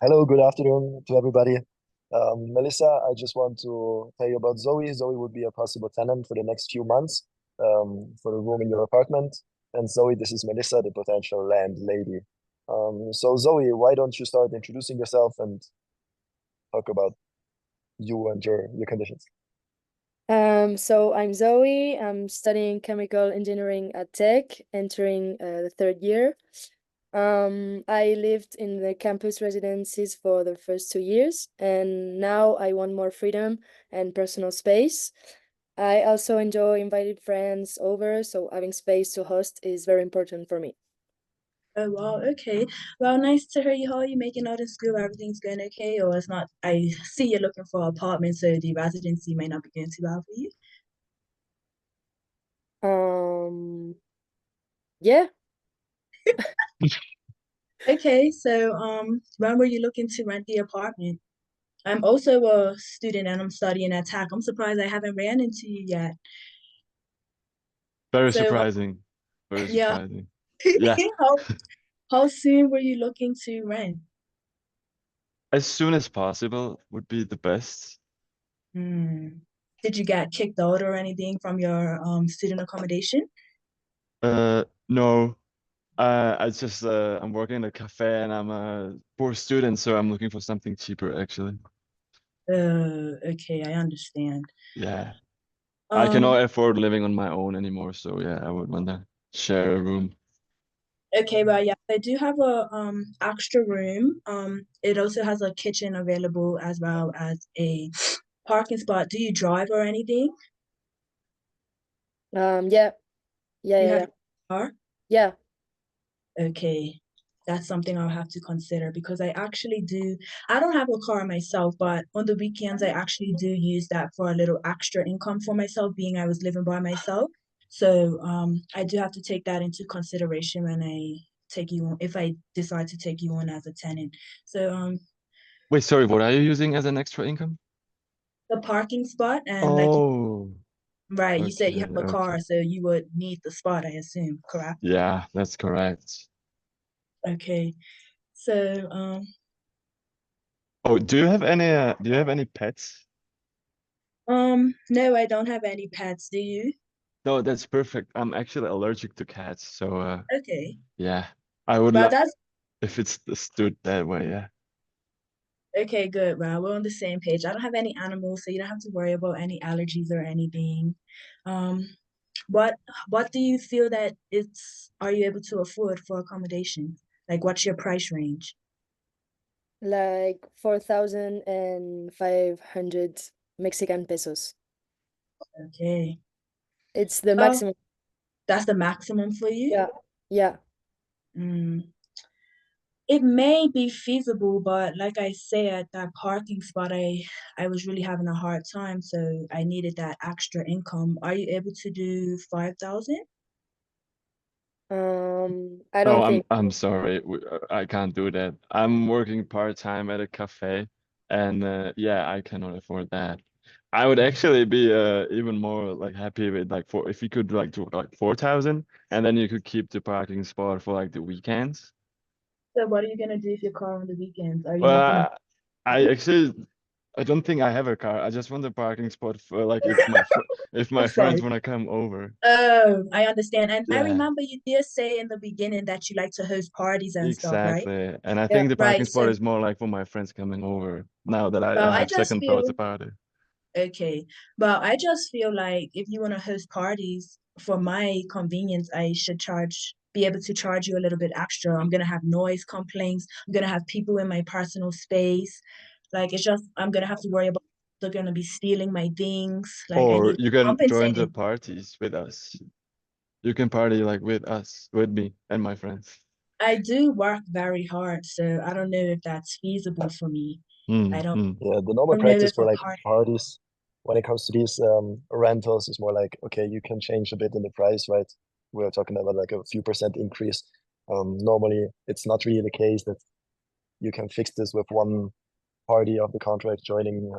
Hello, good afternoon to everybody. Melissa, I just want to tell you about Zoe. Zoe would be a possible tenant for the next few months for the room in your apartment. And Zoe, this is Melissa, the potential landlady. So Zoe, why don't you start introducing yourself and talk about you and your conditions? So I'm Zoe. I'm studying chemical engineering at Tech, entering the third year. I lived in the campus residences for the first 2 years, and now I want more freedom and personal space. I also enjoy inviting friends over, so having space to host is very important for me. Oh wow, okay. Well, nice to hear you. How are you making out in school? Everything's going okay, or it's not? I see you're looking for an apartment, so the residency may not be going too well for you. Um, yeah, Okay, so when were you looking to rent the apartment? I'm also a student and I'm studying at TAC. I'm surprised I haven't ran into you yet. Very So surprising. Very yeah, surprising. Yeah. how how soon were you looking to rent? As soon as possible would be the best. Hmm. Did you get kicked out or anything from your student accommodation? No. I'm working in a cafe and I'm a poor student, so I'm looking for something cheaper actually. Okay, I understand. Yeah. I Um, cannot afford living on my own anymore, so yeah, I would wanna share a room. okay, well, yeah, I do have a extra room. It also has a kitchen available as well as a parking spot. Do you drive or anything? yeah, yeah, Do you yeah, have yeah, your car? yeah. Okay, that's something I'll have to consider because I actually do. I don't have a car myself, but on the weekends I actually do use that for a little extra income for myself, being I was living by myself. So I do have to take that into consideration when I take you on, if I decide to take you on as a tenant. So Wait, sorry, what are you using as an extra income? the parking spot and like Oh, right, you said you okay, have a car, okay. so you would need the spot, I assume, correct? Yeah, that's correct. Okay. So Oh, do you have any pets? no, I don't have any pets, do you? No, that's perfect. I'm actually allergic to cats, so Okay. yeah, I would Well, love that's if it's stood that way. Yeah. okay, good. Well, we're on the same page. I don't have any animals, so you don't have to worry about any allergies or anything. Um, what what do you feel that it's are you able to afford for accommodation? Like what's your price range? Like 4,500 Mexican pesos. Okay. It's the Well, maximum. that's the maximum for you? Yeah, yeah. Mm. It may be feasible, but like I say, at that parking spot, I was really having a hard time, so I needed that extra income. Are you able to do 5,000? I No, don't think. I'm sorry. I can't do that. I'm working part-time at a cafe, and yeah, I cannot afford that. I would actually be even more like happy with like four if you could like do like 4,000, and then you could keep the parking spot for like the weekends. So what are you gonna do if you're car on the weekends? Are you not gonna? Well, I actually I don't think I have a car. I just want a parking spot for like if I'm my friends sorry. want to come over. Oh, I understand. And I Yeah, remember you did say in the beginning that you like to host parties and stuff, right? exactly. And I Yeah. think the parking Right. spot So, is more like for my friends coming over now that well, I I have just second thoughts feel about it. okay. Well, I just feel like if you want to host parties for my convenience, I should be able to charge you a little bit extra. I'm gonna have noise complaints. I'm gonna have people in my personal space. Like it's just I'm gonna have to worry about they're gonna be stealing my things. Like I Or need you can join the compensated. parties with us. You can party like with us, with me and my friends. I do work very hard, so I don't know if that's feasible for me. I Mm, don't, mm. Yeah, the normal don't know practice if for a like party. parties when it comes to these rentals is more like, okay, you can change a bit in the price, right? We're talking about like a few percent increase. Normally, it's not really the case that you can fix this with one party of the contract joining,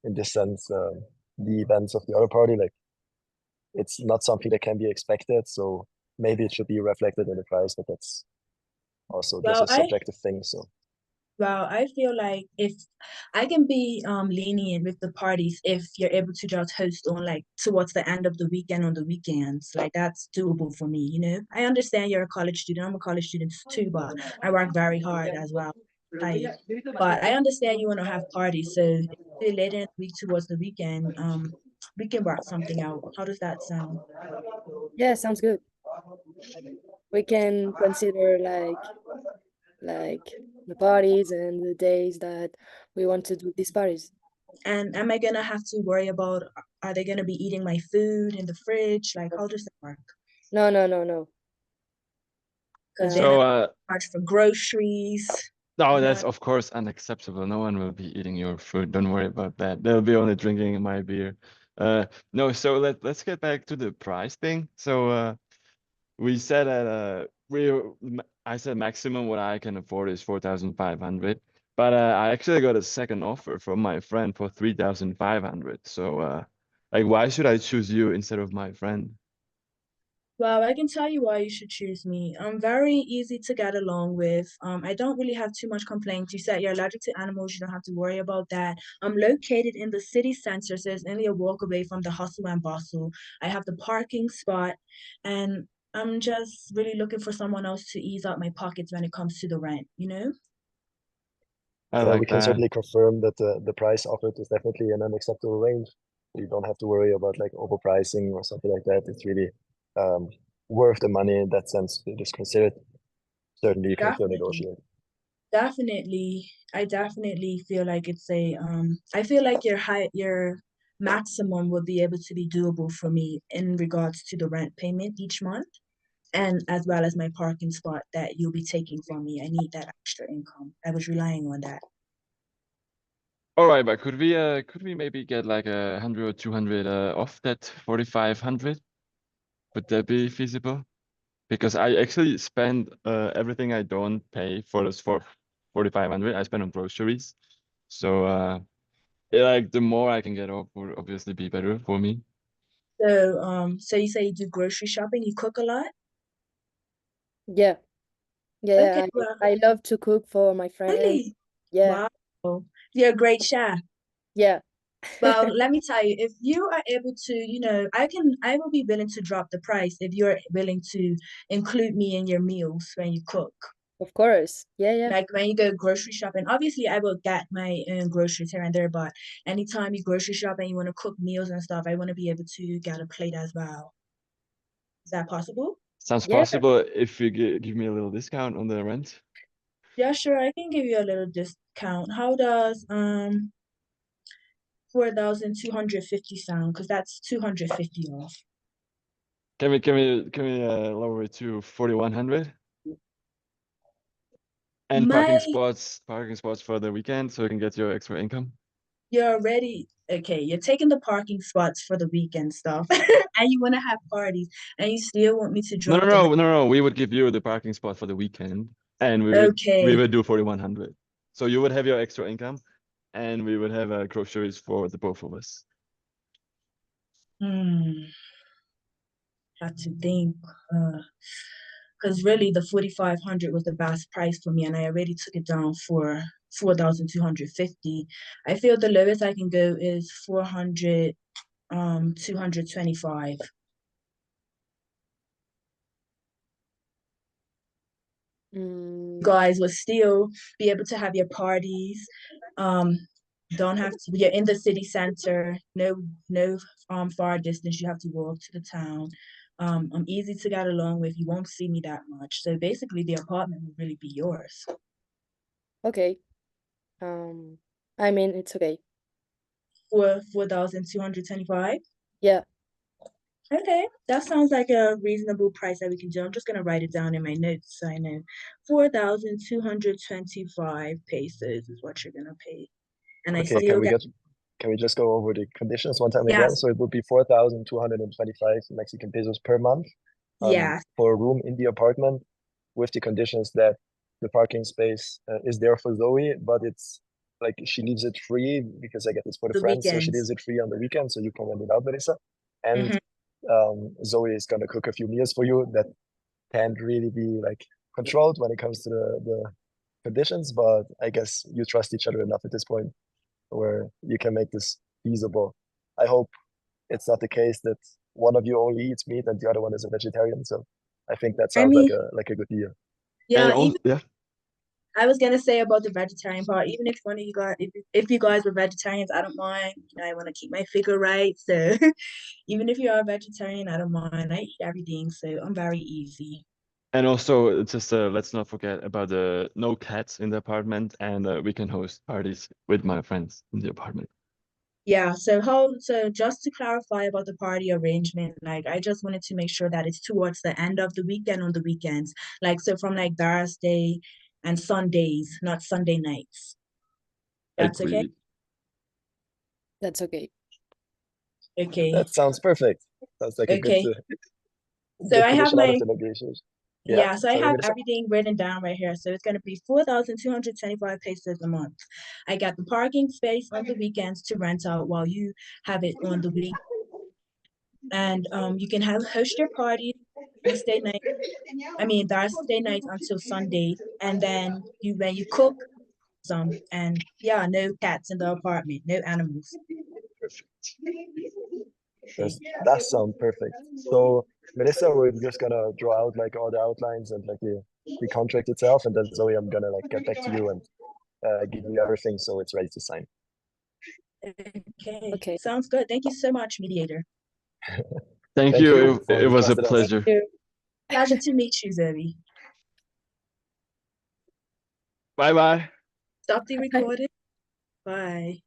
in this sense, the events of the other party. Like it's not something that can be expected. So maybe it should be reflected in the price, but that's also just Well, a subjective thing. So Well, I feel like if I can be lenient with the parties if you're able to just host on like towards the end of the weekend on the weekends. Like that's doable for me, you know. I understand you're a college student. I'm a college student too, but I work very hard as well. Tired. But I understand you want to have parties, so if it's later in the week towards the weekend, we can work something out. How does that sound? Yeah, sounds good. We can consider like the parties and the days that we want to do these parties. And am I gonna have to worry about are they gonna be eating my food in the fridge? Like how does that work? No, no, no, no. Because then I So charge for groceries. no, You know, that's of course unacceptable. No one will be eating your food. Don't worry about that. They'll be only drinking my beer. No, so let's get back to the price thing. So we said that I said maximum what I can afford is 4,500. But I actually got a second offer from my friend for 3,500. So like why should I choose you instead of my friend? well, I can tell you why you should choose me. I'm very easy to get along with. I don't really have too much complaints. You said you're allergic to animals, you don't have to worry about that. I'm located in the city center, so it's only a walk away from the hustle and bustle. I have the parking spot, and I'm just really looking for someone else to ease out my pockets when it comes to the rent, you know? I Yeah, we like can that. certainly confirm that the price offered is definitely in an acceptable range. You don't have to worry about like overpricing or something like that. It's really um, worth the money in that sense. It is considered. Certainly, you can still Definitely. negotiate. Definitely, I definitely feel like it's a I feel like your maximum would be able to be doable for me in regards to the rent payment each month and as well as my parking spot that you'll be taking from me. I need that extra income. I was relying on that. All right, but could we maybe get like 100 or 200 off that 4,500? Would that be feasible? Because I actually spend everything I don't pay for this for 4,500. I spend on groceries. So like the more I can get off would obviously be better for me. So you say you do grocery shopping, you cook a lot? Yeah, Okay, yeah. well, I love to cook for my friends. really? Yeah, Wow. You're a great chef. yeah. Well, let me tell you, if you are able to, I will be willing to drop the price if you're willing to include me in your meals when you cook. Of course. Yeah, yeah. Like when you go grocery shopping, obviously I will get my own groceries here and there, but anytime you grocery shop and you want to cook meals and stuff, I want to be able to get a plate as well. Is that possible? Sounds Yeah, possible if you give me a little discount on the rent. Yeah, sure, I can give you a little discount. How does 4,250 sound? Because that's 250 off. Can we lower it to 4,100? And My parking spots for the weekend so you can get your extra income. You're already okay. You're taking the parking spots for the weekend stuff, and you want to have parties, and you still want me to No, no, drop the no, no, no. We would give you the parking spot for the weekend, and we okay. would do 4,100. So you would have your extra income, and we would have groceries for the both of us. Hmm. Have to think. Because really, the 4,500 was the best price for me, and I already took it down for 4,250. I feel the lowest I can go is 400. 225. Mm, Guys will still be able to have your parties. Um, don't have to. You're in the city center. No far distance. You have to walk to the town. I'm easy to get along with. You won't see me that much. So basically, the apartment will really be yours okay. Um, I mean, it's okay. for 4,225. Yeah. Okay, that sounds like a reasonable price that we can do. I'm just gonna write it down in my notes so I know. 4,225 pesos is what you're gonna pay, and I Okay, still get can we just go over the conditions one time again? yes, So it would be 4,225 Mexican pesos per month yes. for a room in the apartment with the conditions that the parking space is there for Zoe, but it's like she leaves it free because I get this for the The friends, so she weekends. leaves it free on the weekend, so you can rent it out, Melissa. And Hmm. Zoe is gonna cook a few meals for you that can't really be like controlled when it comes to the conditions, but I guess you trust each other enough at this point where you can make this feasible. I hope it's not the case that one of you only eats meat and the other one is a vegetarian. So I think that I sounds mean, like a good deal. And yeah, also, even yeah. I was gonna say about the vegetarian part, even if one of you guys, if you guys were vegetarians, I don't mind. You know, I want to keep my figure right, so even if you are a vegetarian, I don't mind. I eat everything, so I'm very easy. And also, just let's not forget about the no cats in the apartment, and we can host parties with my friends in the apartment. Yeah, so just to clarify about the party arrangement, like I just wanted to make sure that it's towards the end of the weekend on the weekends. Like so from like Thursday and Sundays, not Sunday nights. That's okay? Agreed. That's okay. Okay. That sounds perfect. Sounds like a Okay. So good I have condition out of my the negotiation. Yeah, yeah, so I so have let me everything written down right here. So it's gonna be 4,225 pesos a month. I got the parking space on the weekends to rent out while you have it on the week. And you can have host your party Thursday night. I mean Thursday night until Sunday, and then when you cook some, and yeah, no cats in the apartment, no animals. Perfect. Okay. that sound perfect. So Melissa, we're just gonna draw out like all the outlines and like the contract itself, and then Zoe, I'm gonna like get back to you and give you everything so it's ready to sign. Okay. Okay. Sounds good. Thank you so much, mediator. Thank Thank you. you for It the was a trust in us. pleasure. Pleasure to meet you, Zoe. Bye bye. Stop the recording. Bye.